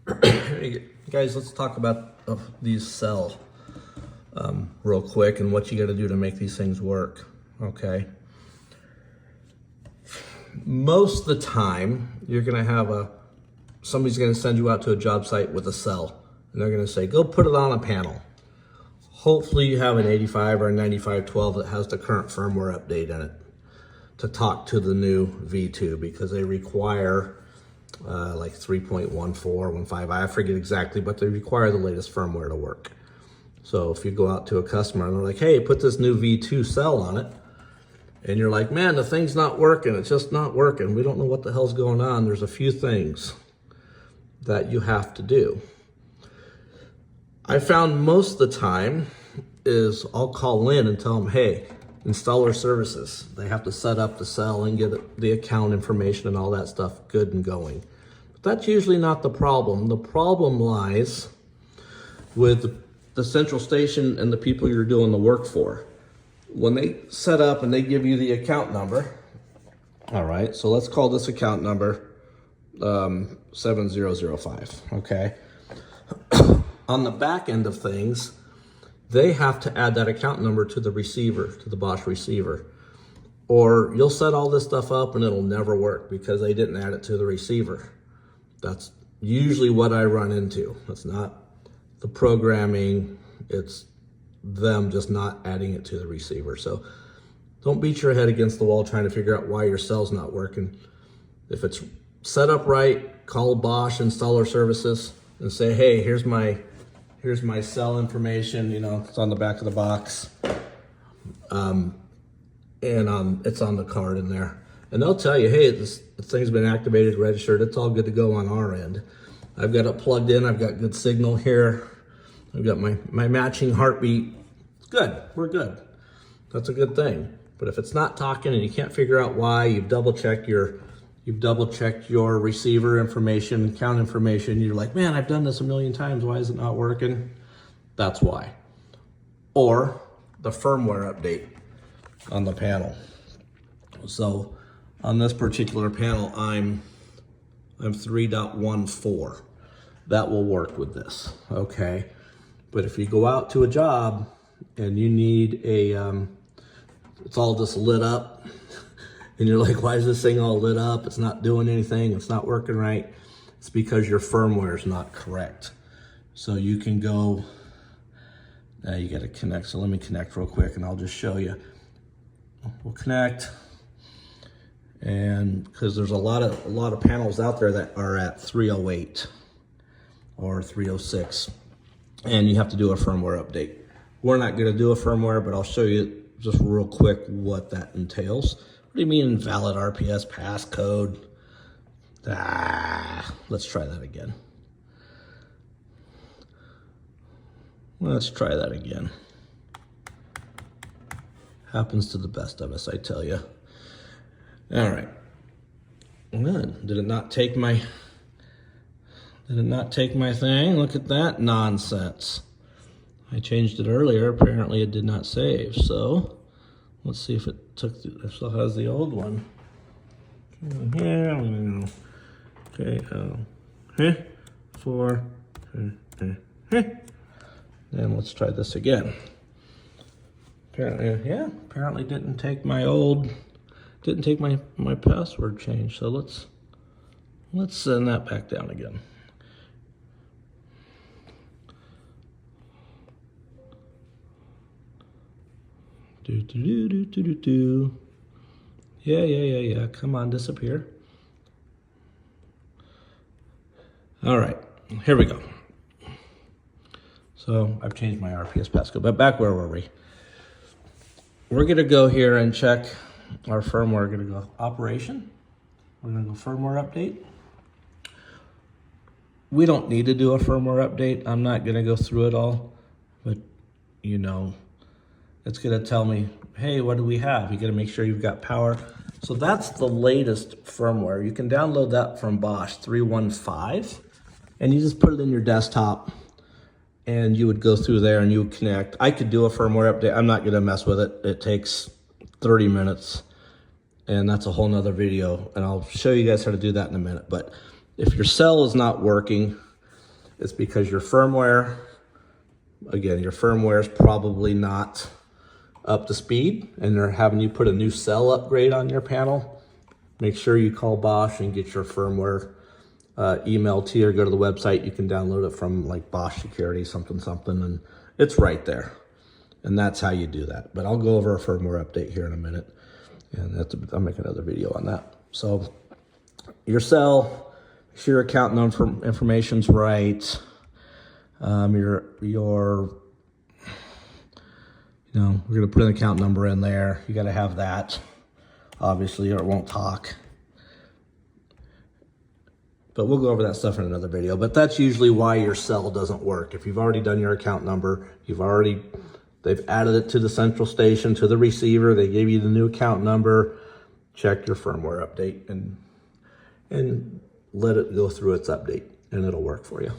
Hey, guys, let's talk about these cell real quick and what you got to do to make these things work. Okay. Most of the time, you're going to have somebody's going to send you out to a job site with a cell, and they're going to say, go put it on a panel. Hopefully you have an 85 or a 9512 that has the current firmware update in it to talk to the new V2, because they require like 3.14, I forget exactly, but they require the latest firmware to work. So if you go out to a customer and they're like, hey, put this new V2 cell on it, and you're like, man, the thing's not working, it's just not working, we don't know what the hell's going on, there's a few things that you have to do. I found most of the time is I'll call in and tell them, hey, installer services. They have to set up the cell and get the account information and all that stuff good and going. But that's usually not the problem. The problem lies with the central station and the people you're doing the work for. When they set up and they give you the account number, all right, so let's call this account number 7005, okay? On the back end of things, they have to add that account number to the receiver, to the Bosch receiver. Or you'll set all this stuff up and it'll never work because they didn't add it to the receiver. That's usually what I run into. It's not the programming, it's them just not adding it to the receiver. So don't beat your head against the wall trying to figure out why your cell's not working. If it's set up right, call Bosch installer services and say, hey, here's my cell information, you know, it's on the back of the box. It's on the card in there. And they'll tell you, hey, this thing's been activated, registered, it's all good to go on our end. I've got it plugged in, I've got good signal here. I've got my matching heartbeat. It's good, we're good. That's a good thing. But if it's not talking and you can't figure out why, you've double checked your receiver information, account information, you're like, man, I've done this a million times, why is it not working? That's why. Or the firmware update on the panel. So on this particular panel, I'm 3.14. That will work with this, okay? But if you go out to a job and you need it's all just lit up, and you're like, why is this thing all lit up? It's not doing anything, it's not working right. It's because your firmware is not correct. So you can go, now you gotta connect. So let me connect real quick and I'll just show you. We'll connect. And because there's a lot of panels out there that are at 308 or 306, and you have to do a firmware update. We're not gonna do a firmware, but I'll show you just real quick what that entails. What do you mean invalid RPS passcode? Let's try that again. Let's try that again. Happens to the best of us, I tell you. All right. Good. Did it not take my thing? Look at that nonsense. I changed it earlier. Apparently it did not save. So let's see if it it still has the old one. Yeah, okay, 4, then let's try this again. Apparently didn't take my password change. So let's send that back down again. Yeah. Come on, disappear. All right, here we go. So I've changed my RPS passcode, but back where were we? We're gonna go here and check our firmware. We're gonna go operation. We're gonna go firmware update. We don't need to do a firmware update. I'm not gonna go through it all, but you know, it's gonna tell me, hey, what do we have? You gotta make sure you've got power. So that's the latest firmware. You can download that from Bosch 315, and you just put it in your desktop, and you would go through there and you would connect. I could do a firmware update. I'm not gonna mess with it. It takes 30 minutes, and that's a whole nother video, and I'll show you guys how to do that in a minute. But if your cell is not working, it's because your firmware, again, your firmware is probably not up to speed and they're having you put a new cell upgrade on your panel. Make sure you call Bosch and get your firmware emailed to you, or go to the website. You can download it from like Bosch Security, something, and it's right there. And that's how you do that. But I'll go over a firmware update here in a minute, and I'll make another video on that. So your cell, make sure your account number information's right. We're gonna put an account number in there. You gotta have that, obviously, or it won't talk. But we'll go over that stuff in another video. But that's usually why your cell doesn't work. If you've already done your account number, they've added it to the central station, to the receiver, they gave you the new account number, check your firmware update and let it go through its update and it'll work for you.